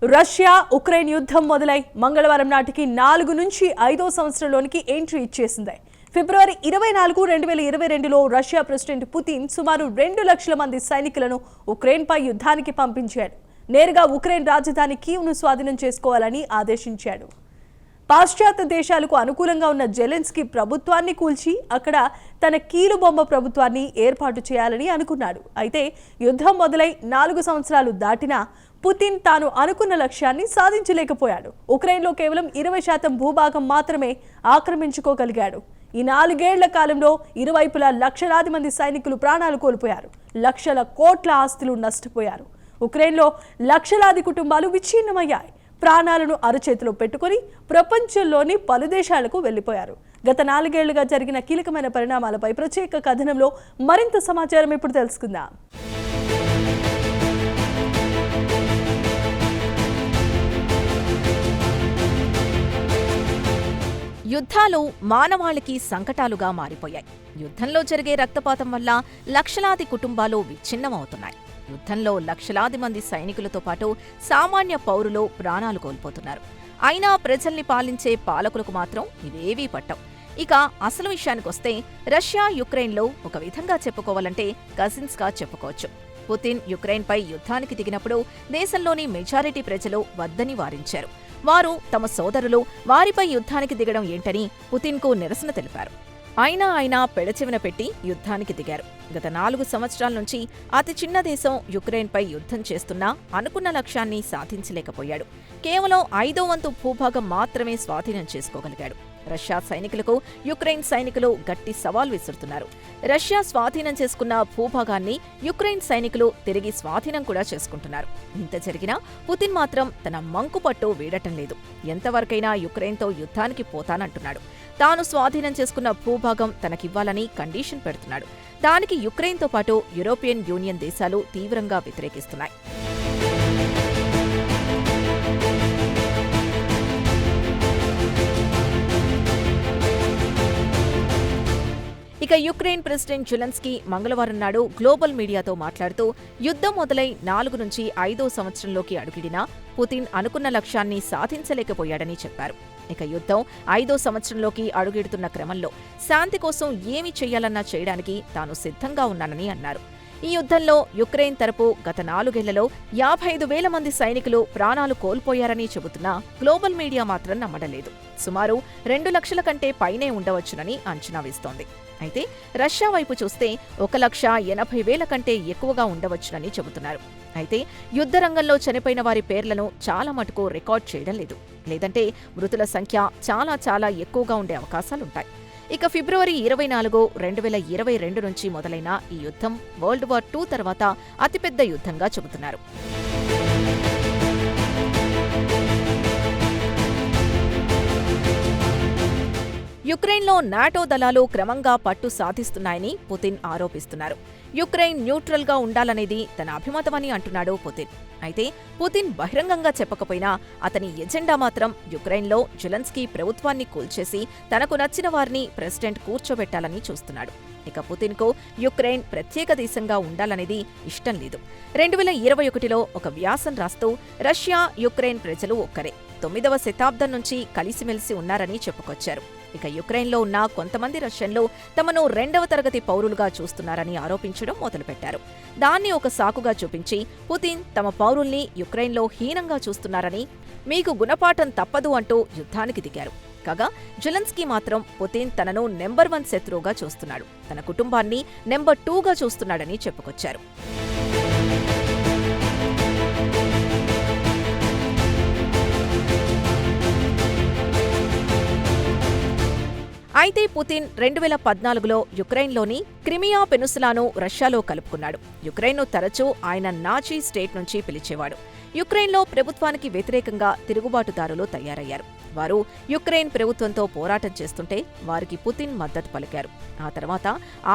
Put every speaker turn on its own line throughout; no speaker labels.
Russia Ukraine యుద్ధం మొదలై మంగళవారం నాటికి 4 నుంచి 5వ సంవత్సరంలోనికి ఎంట్రీ ఇచ్చేసింది. ఫిబ్రవరి 24, 2022లో రష్యా ప్రెసిడెంట్ పుతిన్ సుమారు 2 లక్షల మంది సైనికులను ఉక్రెయిన్పై యుద్ధానికి పంపించాడు. నేరుగా ఉక్రెయిన్ రాజధాని కీవ్ను స్వాధీనం చేసుకోవాలని ఆదేశించాడు. పాశ్చాత్య దేశాలకు అనుకూలంగా ఉన్న జెలెన్స్కీ ప్రభుత్వాన్ని కూల్చి అక్కడ తన కీలుబొమ్మ ప్రభుత్వాన్ని ఏర్పాటు చేయాలని అనుకున్నాడు. అయితే యుద్ధం మొదలై 4 సంవత్సరాలు దాటినా పుతిన్ తాను అనుకున్న లక్ష్యాన్ని సాధించలేకపోయాడు. ఉక్రెయిన్లో కేవలం 20% భూభాగం మాత్రమే ఆక్రమించుకోగలిగాడు. ఈ 4 ఏళ్ల కాలంలో ఇరువైపులా లక్షలాది మంది సైనికులు ప్రాణాలు కోల్పోయారు. లక్షల కోట్ల ఆస్తులు నష్టపోయారు. ఉక్రెయిన్లో లక్షలాది కుటుంబాలు విచ్ఛిన్నమయ్యాయి. ప్రాణాలను అరచేతిలో పెట్టుకుని ప్రపంచంలోని పలు దేశాలకు వెళ్లిపోయారు. గత 4 ఏళ్లుగా జరిగిన కీలకమైన పరిణామాలపై ప్రత్యేక కథనంలో మరింత సమాచారం ఇప్పుడు తెలుసుకుందాం.
యుద్ధాలు మానవాళికి సంకటాలుగా మారిపోయాయి. యుద్ధంలో జరిగే రక్తపాతం వల్ల లక్షలాది కుటుంబాలు విచ్ఛిన్నమవుతున్నాయి. యుద్ధంలో లక్షలాది మంది సైనికులతో పాటు సామాన్య పౌరులు ప్రాణాలు కోల్పోతున్నారు. అయినా ప్రజల్ని పాలించే పాలకులకు మాత్రం ఇవేవీ పట్టవు. ఇక అసలు విషయానికొస్తే రష్యా యుక్రెయిన్లో ఒక విధంగా చెప్పుకోవాలంటే కజిన్స్గా చెప్పుకోవచ్చు. పుతిన్ యుక్రెయిన్పై యుద్ధానికి దిగినప్పుడు దేశంలోని మెజారిటీ ప్రజలు వద్దని వారించారు. వారు తమ సోదరులు వారిపై యుద్ధానికి దిగడం ఏంటని పుతిన్కు నిరసన తెలిపారు. ఆయన పెడచెవిన పెట్టి యుద్ధానికి దిగారు. గత 4 సంవత్సరాల నుంచి అతి చిన్న దేశం యుక్రెయిన్పై యుద్ధం చేస్తున్నా అనుకున్న లక్ష్యాన్ని సాధించలేకపోయాడు. కేవలం 5వ వంతు భూభాగం మాత్రమే స్వాధీనం చేసుకోగలిగాడు. రష్యా సైనికులకు యుక్రెయిన్ సైనికులు గట్టి సవాల్ విసురుతున్నారు. రష్యా స్వాధీనం చేసుకున్న భూభాగాన్ని యుక్రెయిన్ సైనికులు తిరిగి స్వాధీనం కూడా చేసుకుంటున్నారు. ఇంత జరిగినా పుతిన్ మాత్రం తన మంకుపట్టు వీడటం లేదు. ఎంతవరకైనా యుక్రెయిన్తో యుద్ధానికి పోతానంటున్నాడు. తాను స్వాధీనం చేసుకున్న భూభాగం తనకివ్వాలని కండిషన్ పెడుతున్నాడు. దానికి యుక్రెయిన్తో పాటు యూరోపియన్ యూనియన్ దేశాలు తీవ్రంగా వ్యతిరేకిస్తున్నాయి. ఇక యుక్రెయిన్ ప్రెసిడెంట్ జెలెన్స్కీ మంగళవారం నాడు గ్లోబల్ మీడియాతో మాట్లాడుతూ యుద్ధం మొదలై 4 నుంచి 5వ సంవత్సరంలోకి అడుగిడినా పుతిన్ అనుకున్న లక్ష్యాన్ని సాధించలేకపోయాడని చెప్పారు. ఇక యుద్ధం 5వ సంవత్సరంలోకి అడుగెడుతున్న క్రమంలో శాంతి కోసం ఏమి చెయ్యాలన్నా చేయడానికి తాను సిద్ధంగా ఉన్నానని అన్నారు. ఈ యుద్ధంలో యుక్రెయిన్ తరపు గత 4 ఏళ్లలో 55,000 మంది సైనికులు ప్రాణాలు కోల్పోయారని చెబుతున్నా గ్లోబల్ మీడియా మాత్రం నమ్మడలేదు. సుమారు 2 లక్షల కంటే పైనే ఉండవచ్చునని అంచనా వేస్తోంది. అయితే రష్యా వైపు చూస్తే 1,80,000 కంటే ఎక్కువగా ఉండవచ్చునని చెబుతున్నారు. అయితే యుద్ధరంగంలో చనిపోయిన వారి పేర్లను చాలా మటుకు రికార్డ్ చేయడం లేదు. లేదంటే మృతుల సంఖ్య చాలా ఎక్కువగా ఉండే అవకాశాలుంటాయి. ఇక ఫిబ్రవరి 24, 2022 నుంచి మొదలైన ఈ యుద్ధం వరల్డ్ వార్ II తర్వాత అతిపెద్ద యుద్ధంగా చెబుతున్నారు. యుక్రెయిన్లో నాటో దళాలు క్రమంగా పట్టు సాధిస్తున్నాయని పుతిన్ ఆరోపిస్తున్నారు. యుక్రెయిన్ న్యూట్రల్గా ఉండాలనేది తన అభిమతమని అంటున్నాడు పుతిన్. అయితే పుతిన్ బహిరంగంగా చెప్పకపోయినా అతని ఎజెండా మాత్రం యుక్రెయిన్లో జెలెన్స్కీ ప్రభుత్వాన్ని కూల్చేసి తనకు నచ్చిన వారిని ప్రెసిడెంట్ కూర్చోబెట్టాలని చూస్తున్నాడు. ఇక పుతిన్కు యుక్రెయిన్ ప్రత్యేక దేశంగా ఉండాలనేది ఇష్టం లేదు. 2021లో ఒక వ్యాసం రాస్తూ రష్యా, యుక్రెయిన్ ప్రజలు ఒక్కరే, 9వ శతాబ్దం నుంచి కలిసిమెలిసి ఉన్నారని చెప్పుకొచ్చారు. ఇక యుక్రెయిన్లో ఉన్న కొంతమంది రష్యన్లు తమను 2వ తరగతి పౌరులుగా చూస్తున్నారని ఆరోపించడం మొదలుపెట్టారు. దాన్ని ఒక సాకుగా చూపించి పుతిన్ తమ పౌరుల్ని యుక్రెయిన్లో హీనంగా చూస్తున్నారని, మీకు గుణపాఠం తప్పదు అంటూ యుద్ధానికి దిగారు. కాగా జెలెన్స్కీ మాత్రం పుతిన్ తనను నెంబర్ 1 శత్రువుగా చూస్తున్నాడు, తన కుటుంబాన్ని నెంబర్ 2గా చూస్తున్నాడని చెప్పుకొచ్చారు. అయితే పుతిన్ 2014లో యుక్రెయిన్లోని క్రిమియా పెనుసులాను రష్యాలో కలుపుకున్నాడు. యుక్రెయిన్ను తరచూ ఆయన నాజీ స్టేట్ నుంచి పిలిచేవాడు. యుక్రెయిన్లో ప్రభుత్వానికి వ్యతిరేకంగా తిరుగుబాటుదారులు తయారయ్యారు. వారు యుక్రెయిన్ ప్రభుత్వంతో పోరాటం చేస్తుంటే వారికి పుతిన్ మద్దతు పలికారు. ఆ తర్వాత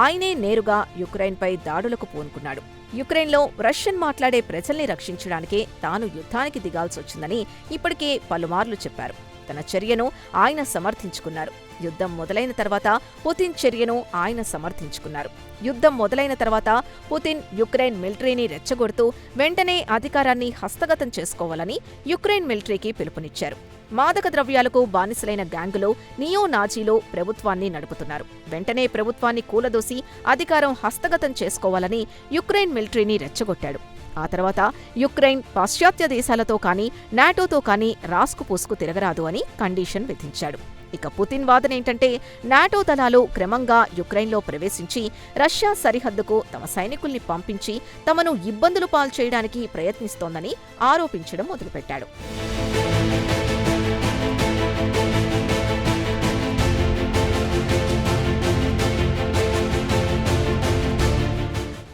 ఆయనే నేరుగా యుక్రెయిన్పై దాడులకు పూనుకున్నాడు. యుక్రెయిన్లో రష్యన్ మాట్లాడే ప్రజల్ని రక్షించడానికే తాను యుద్ధానికి దిగాల్సొచ్చిందని ఇప్పటికే పలుమార్లు చెప్పారు. తన చర్యను ఆయన సమర్థించుకున్నారు. యుద్ధం మొదలైన తర్వాత పుతిన్ చర్యను ఆయన సమర్థించుకున్నారు. యుద్ధం మొదలైన తర్వాత పుతిన్ యుక్రెయిన్ మిలిటరీని రెచ్చగొడుతూ వెంటనే అధికారాన్ని హస్తగతం చేసుకోవాలని యుక్రెయిన్ మిలిటరీకి పిలుపునిచ్చారు. మాదక ద్రవ్యాలకు బానిసలైన గ్యాంగులు నియో నాజీలు ప్రభుత్వాన్ని నడుపుతున్నారు. వెంటనే ప్రభుత్వాన్ని కూలదోసి అధికారం హస్తగతం చేసుకోవాలని యుక్రెయిన్ మిలిటరీని రెచ్చగొట్టాడు. ఆ తర్వాత యుక్రెయిన్ పాశ్చాత్య దేశాలతో కానీ నాటోతో కానీ రాస్కు పూసుకు తిరగరాదు అని కండిషన్ విధించాడు. ఇక పుతిన్ వాదనేంటంటే నాటో దళాలు క్రమంగా యుక్రెయిన్లో ప్రవేశించి రష్యా సరిహద్దుకు తమ సైనికుల్ని పంపించి తమను ఇబ్బందులు పాల్చేయడానికి ప్రయత్నిస్తోందని ఆరోపించడం మొదలుపెట్టాడు.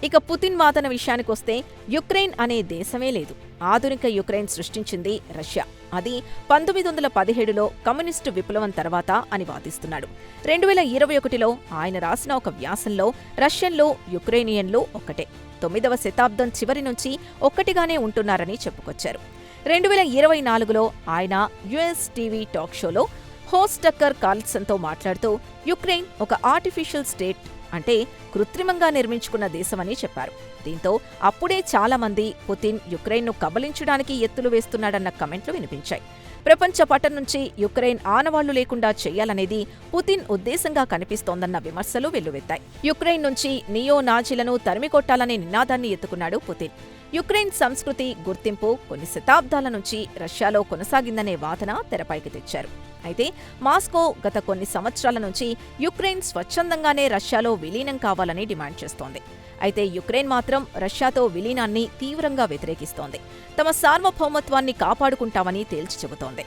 ఇక పుతిన్ వాదన విషయానికొస్తే యుక్రెయిన్ అనే దేశమే లేదు. ఆధునిక యుక్రెయిన్ సృష్టించింది రష్యా. అది 1917లో కమ్యూనిస్టు విప్లవం తర్వాత అని వాదిస్తున్నాడు. 2021లో ఆయన రాసిన ఒక వ్యాసంలో రష్యన్లు యుక్రెయినియన్లు ఒక్కటే, 9వ శతాబ్దం చివరి నుంచి ఒక్కటిగానే ఉంటున్నారని చెప్పుకొచ్చారు. 2024లో ఆయన యుఎస్ టీవీ టాక్ షోలో హోస్ట్ టక్కర్ కార్ల్సన్తో మాట్లాడుతూ యుక్రెయిన్ ఒక ఆర్టిఫిషియల్ స్టేట్ అంటే కృత్రిమంగా నిర్మించుకున్న దేశమని చెప్పారు. దీంతో అప్పుడే చాలామంది పుతిన్ యుక్రెయిన్ను కబళించడానికి ఎత్తులు వేస్తున్నాడన్న కమెంట్లు వినిపించాయి. ప్రపంచ పటం నుంచి యుక్రెయిన్ ఆనవాళ్లు లేకుండా చేయాలనేది పుతిన్ ఉద్దేశంగా కనిపిస్తోందన్న విమర్శలు వెల్లువెత్తాయి. యుక్రెయిన్ నుంచి నియో నాజీలను తరిమికొట్టాలనే నినాదాన్ని ఎత్తుకున్నాడు పుతిన్. యుక్రెయిన్ సంస్కృతి, గుర్తింపు కొన్ని శతాబ్దాల నుంచి రష్యాలో కొనసాగిందనే వాదన తెరపైకి తెచ్చారు. అయితే మాస్కో గత కొన్ని సంవత్సరాల నుంచి యుక్రెయిన్ స్వచ్ఛందంగానే రష్యాలో విలీనం కావాలని డిమాండ్ చేస్తోంది. అయితే యుక్రెయిన్ మాత్రం రష్యాతో విలీనాన్ని తీవ్రంగా వ్యతిరేకిస్తోంది. తమ సార్వభౌమత్వాన్ని కాపాడుకుంటామని తేల్చి చెబుతోంది.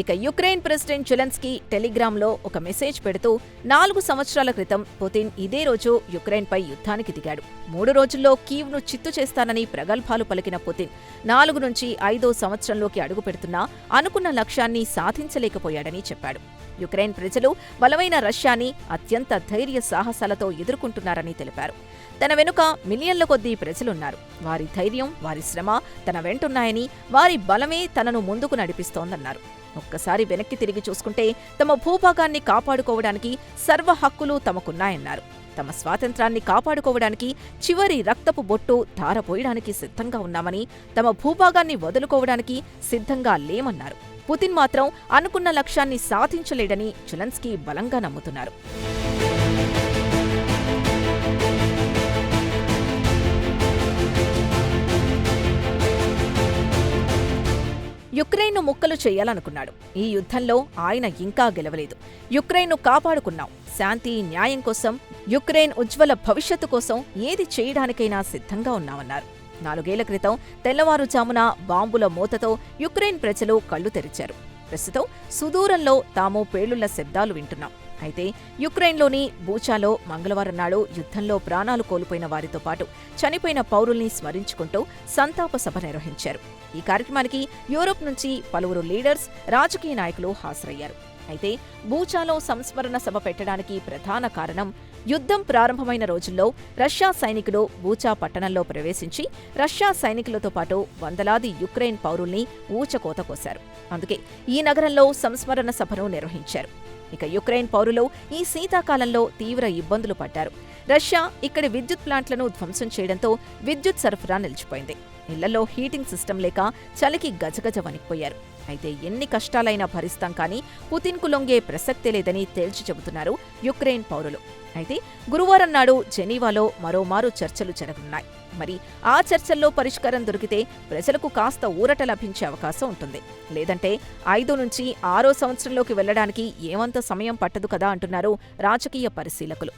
ఇక యుక్రెయిన్ ప్రెసిడెంట్ జెలెన్స్కీ టెలిగ్రామ్లో ఒక మెసేజ్ పెడుతూ 4 సంవత్సరాల క్రితం పుతిన్ ఇదే రోజు యుక్రెయిన్పై యుద్ధానికి దిగాడు. 3 రోజుల్లో కీవ్ను చిత్తు చేస్తానని ప్రగల్భాలు పలికిన పుతిన్ 4 నుంచి 5వ సంవత్సరంలోకి అడుగుపెడుతున్నా అనుకున్న లక్ష్యాన్ని సాధించలేకపోయాడని చెప్పాడు. యుక్రెయిన్ ప్రజలు బలమైన రష్యాని అత్యంత ధైర్య సాహసాలతో ఎదుర్కొంటున్నారని తెలిపారు. తన వెనుక మిలియన్ల కొద్దీ ప్రజలున్నారు. వారి ధైర్యం, వారి శ్రమ తన వెంటున్నాయని, వారి బలమే తనను ముందుకు నడిపిస్తోందన్నారు. ఒక్కసారి వెనక్కి తిరిగి చూసుకుంటే తమ భూభాగాన్ని కాపాడుకోవడానికి సర్వ హక్కులు తమకున్నాయన్నారు. తమ స్వాతంత్రాన్ని కాపాడుకోవడానికి చివరి రక్తపు బొట్టు ధారపోయడానికి సిద్ధంగా ఉన్నామని, తమ భూభాగాన్ని వదులుకోవడానికి సిద్ధంగా లేమన్నారు. పుతిన్ మాత్రం అనుకున్న లక్ష్యాన్ని సాధించలేడని జెలెన్స్కీ బలంగా నమ్ముతున్నారు. యుక్రెయిన్ను ముక్కలు చేయాలనుకున్నాడు. ఈ యుద్ధంలో ఆయన ఇంకా గెలవలేదు. యుక్రెయిన్ను కాపాడుకున్నాం. శాంతి, న్యాయం కోసం, యుక్రెయిన్ ఉజ్వల భవిష్యత్తు కోసం ఏది చేయడానికైనా సిద్ధంగా ఉన్నామన్నారు. 4 ఏళ్ల క్రితం తెల్లవారుజామున బాంబుల మోతతో యుక్రెయిన్ ప్రజలు కళ్లు తెరిచారు. ప్రస్తుతం సుదూరంలో తాము పేలుళ్ల శబ్దాలు వింటున్నాం. అయితే యుక్రెయిన్లోని బూచాలో మంగళవారం నాడు యుద్ధంలో ప్రాణాలు కోల్పోయిన వారితో పాటు చనిపోయిన పౌరుల్ని స్మరించుకుంటూ సంతాప సభ నిర్వహించారు. ఈ కార్యక్రమానికి యూరోప్ నుంచి పలువురు లీడర్స్, రాజకీయ నాయకులు హాజరయ్యారు. అయితే బూచాలో సంస్మరణ సభ పెట్టడానికి ప్రధాన కారణం యుద్ధం ప్రారంభమైన రోజుల్లో రష్యా సైనికులు బూచా పట్టణంలో ప్రవేశించి రష్యా సైనికులతో పాటు వందలాది యుక్రెయిన్ పౌరుల్ని ఊచకోత కోశారు. అందుకే ఈ నగరంలో సంస్మరణ సభను నిర్వహించారు. ఇక యుక్రెయిన్ పౌరులు ఈ శీతాకాలంలో తీవ్ర ఇబ్బందులు పడ్డారు. రష్యా ఇక్కడి విద్యుత్ ప్లాంట్లను ధ్వంసం చేయడంతో విద్యుత్ సరఫరా నిలిచిపోయింది. ఇళ్లలో హీటింగ్ సిస్టమ్ లేక చలికి గజగజ వణికిపోయారు. అయితే ఎన్ని కష్టాలైనా భరిస్తాం కానీ పుతిన్కు లొంగే ప్రసక్తే లేదని తేల్చి చెబుతున్నారు యుక్రెయిన్ పౌరులు. అయితే గురువారం నాడు జెనీవాలో మరోమారు చర్చలు జరగనున్నాయి. మరి ఆ చర్చల్లో పరిష్కారం దొరికితే ప్రజలకు కాస్త ఊరట లభించే అవకాశం ఉంటుంది. లేదంటే 5 నుంచి 6వ సంవత్సరంలోకి వెళ్లడానికి ఏమంత సమయం పట్టదు కదా అంటున్నారు రాజకీయ పరిశీలకులు.